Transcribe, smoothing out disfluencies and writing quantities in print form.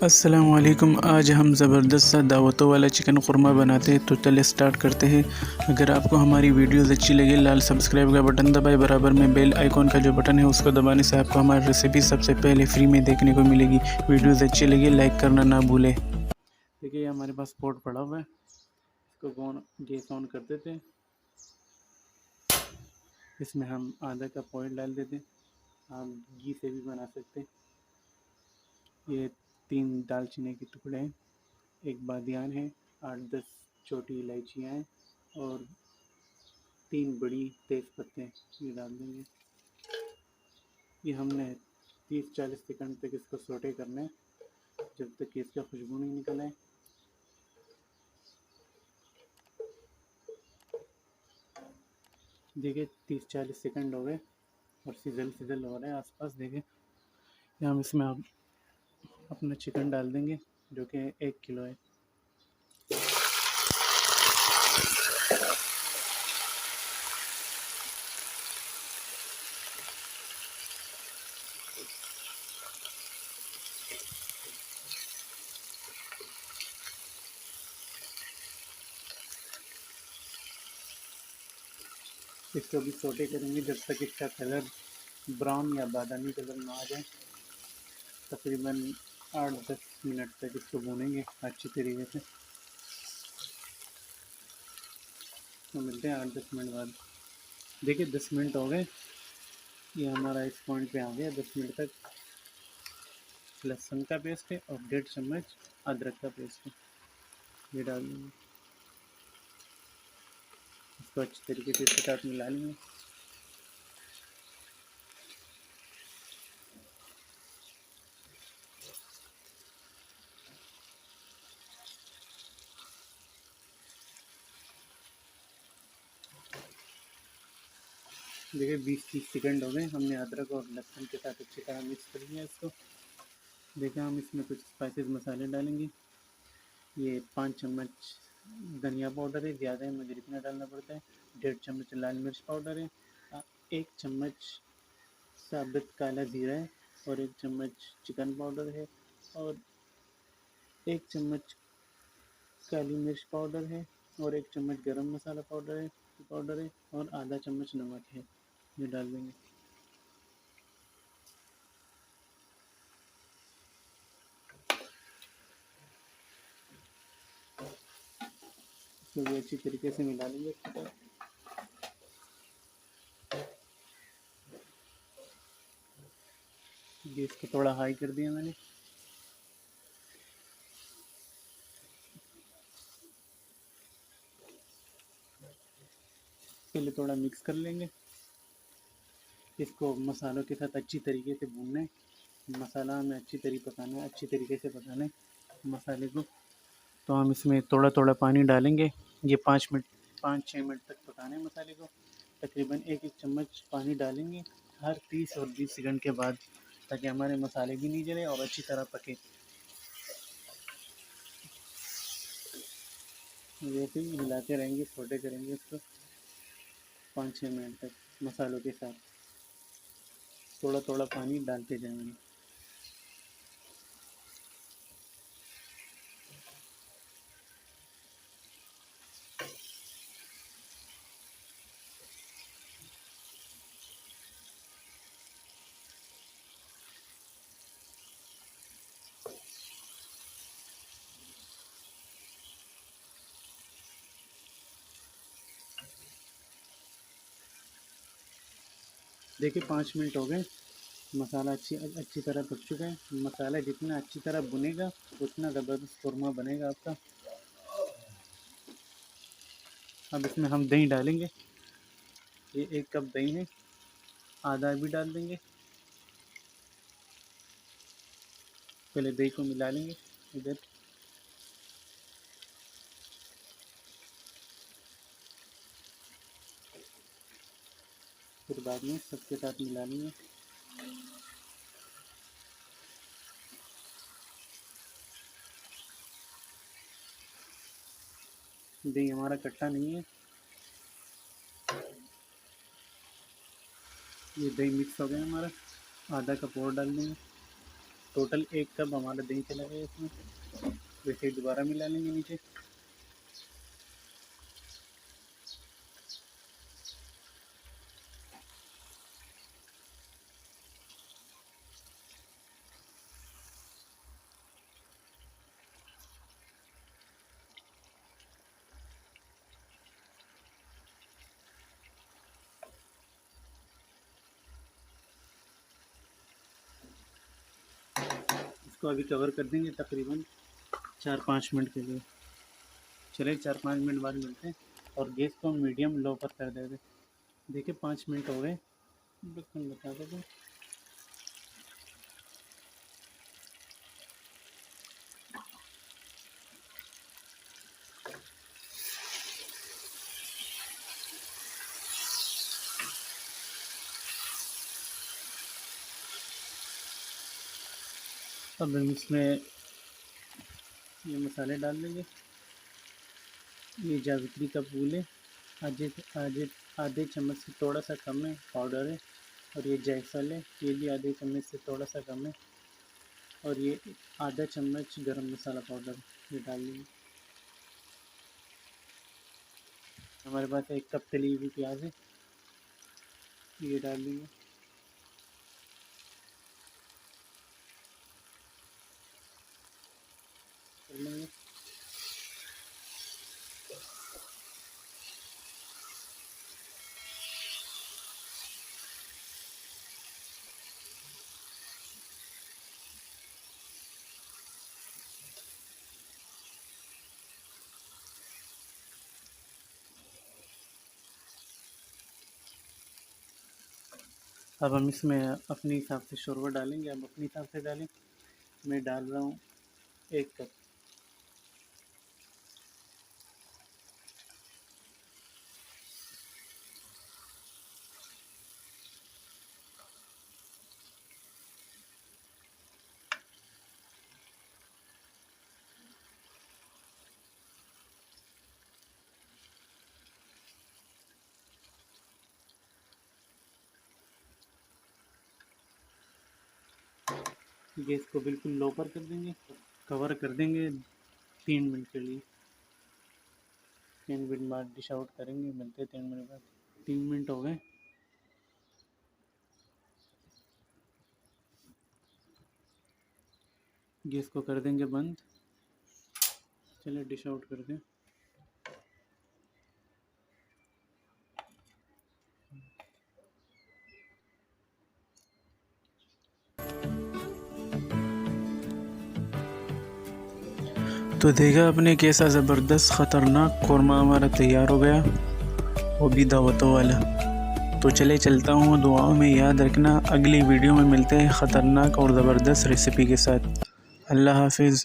अस्सलामुअलैकुम। आज हम ज़बरदस्त सा दावतों वाला चिकन क़ुरमा बनाते हैं, तो चले स्टार्ट करते हैं। अगर आपको हमारी वीडियोस अच्छी लगे, लाल सब्सक्राइब का बटन दबाए, बराबर में बेल आइकॉन का जो बटन है उसको दबाने से आपको हमारी रेसिपी सबसे पहले फ्री में देखने को मिलेगी। वीडियोस अच्छी लगी लाइक करना ना भूलें। देखिए हमारे पास पॉट पड़ा हुआ है, इसको गैस ऑन कर देते हैं। इसमें हम आधा कप ऑयल डाल देते हैं, आप घी से भी बना सकते हैं। ये 3 दालचीनी के टुकड़े हैं, एक बादियान है, 8-10 छोटी इलायचियाँ हैं और 3 बड़ी तेज़ पत्ते ये डाल देंगे। ये हमने 30-40 सेकंड तक इसको सोटे करना है, जब तक कि इसका खुशबू नहीं निकल आए। देखिए 30-40 सेकंड हो गए और सिजल हो रहा है आसपास। देखिए हम इसमें अब अपना चिकन डाल देंगे, जो कि 1 किलो है। इसको भी सोटे करेंगे जब तक इसका कलर ब्राउन या बादामी कलर ना आ जाए। तकरीबन 8-10 मिनट तक इसको भूनेंगे अच्छी तरीके से। तो मिलते हैं 8-10 मिनट बाद। देखिए 10 मिनट हो गए, ये हमारा इस पॉइंट पे आ गया। 10 मिनट तक लहसुन का पेस्ट है और 1.5 चम्मच अदरक का पेस्ट है, ये डाल देंगे। इसको अच्छी तरीके से इसके साथ मिला लेंगे। देखिए 20-30 सेकंड हो गए, हमने अदरक और लहसुन के साथ अच्छी तरह मिक्स कर लिया इसको। देखिए हम इसमें कुछ स्पाइसेस मसाले डालेंगे। ये 5 चम्मच धनिया पाउडर है, ज़्यादा है मगर इतना डालना पड़ता है। 1.5 चम्मच लाल मिर्च पाउडर है, 1 चम्मच साबुत काला ज़ीरा है और 1 चम्मच चिकन पाउडर है और 1 चम्मच काली मिर्च पाउडर है और 1 चम्मच गरम मसाला पाउडर है और आधा चम्मच नमक है, ये डाल देंगे। इसको भी अच्छी तरीके से मिला लेंगे। गैस को थोड़ा हाई कर दिया मैंने। पहले थोड़ा मिक्स कर लेंगे, इसको मसालों के साथ अच्छी तरीके से भूनना है। मसाला हमें अच्छी तरीके से पकाना है मसाले को। तो हम इसमें थोड़ा थोड़ा पानी डालेंगे। ये 5-6 मिनट तक पकाना है मसाले को। तकरीबन 1-1 चम्मच पानी डालेंगे हर 30 और 20 सेकंड के बाद, ताकि हमारे मसाले भी नहीं जले और अच्छी तरह पके। वैसे ही हिलाते रहेंगे, सोटे करेंगे इसको 5-6 मिनट तक मसालों के साथ। थोड़ा थोड़ा पानी डालते जाएंगे। देखिए 5 मिनट हो गए, मसाला अच्छी तरह पक चुका है। मसाला जितना अच्छी तरह भुनेगा उतना ज़बरदस्त क़ुरमा बनेगा आपका। अब इसमें हम दही डालेंगे। ये 1 कप दही है, आधा भी डाल देंगे। पहले दही को मिला लेंगे इधर। फिर बाद में सबके साथ मिला लेंगे। दही हमारा खट्टा नहीं है। ये दही मिक्स हो गया हमारा, आधा कप और डाल देंगे। टोटल 1 कप हमारा दही चला गया इसमें। वैसे ही दोबारा मिला लेंगे नीचे। इसको अभी कवर कर देंगे तकरीबन 4-5 मिनट के लिए। चलिए 4-5 मिनट बाद मिलते हैं। और गैस को मीडियम लो पर कर देते। देखिए 5 मिनट हो गए, ढक्कन बता देते। अब हम इसमें ये मसाले डाल देंगे। ये जावित्री का फूल है, आधे चम्मच से थोड़ा सा कम है पाउडर है। और ये जायफल है, ये भी आधे चम्मच से थोड़ा सा कम है। और ये आधा चम्मच गरम मसाला पाउडर ये डाल देंगे। हमारे पास 1 कप तली हुई प्याज है, ये डाल देंगे। कर लेंगे। अब हम इसमें अपने हिसाब से शोरबा डालेंगे। अब अपने हिसाब से डालें। मैं डाल रहा हूँ 1 कप। गैस को बिल्कुल लो पर कर देंगे, कवर कर देंगे 3 मिनट के लिए। 3 मिनट बाद डिश आउट करेंगे। मिलते हैं 3 मिनट बाद। 3 मिनट हो गए। गैस को कर देंगे बंद। चलिए डिश आउट कर दें। तो देखा आपने कैसा ज़बरदस्त ख़तरनाक कौरमा हमारा तैयार हो गया, वो भी दावतों वाला। तो चले चलता हूँ, दुआओं में याद रखना। अगली वीडियो में मिलते हैं ख़तरनाक और ज़बरदस्त रेसिपी के साथ। अल्लाह हाफिज़।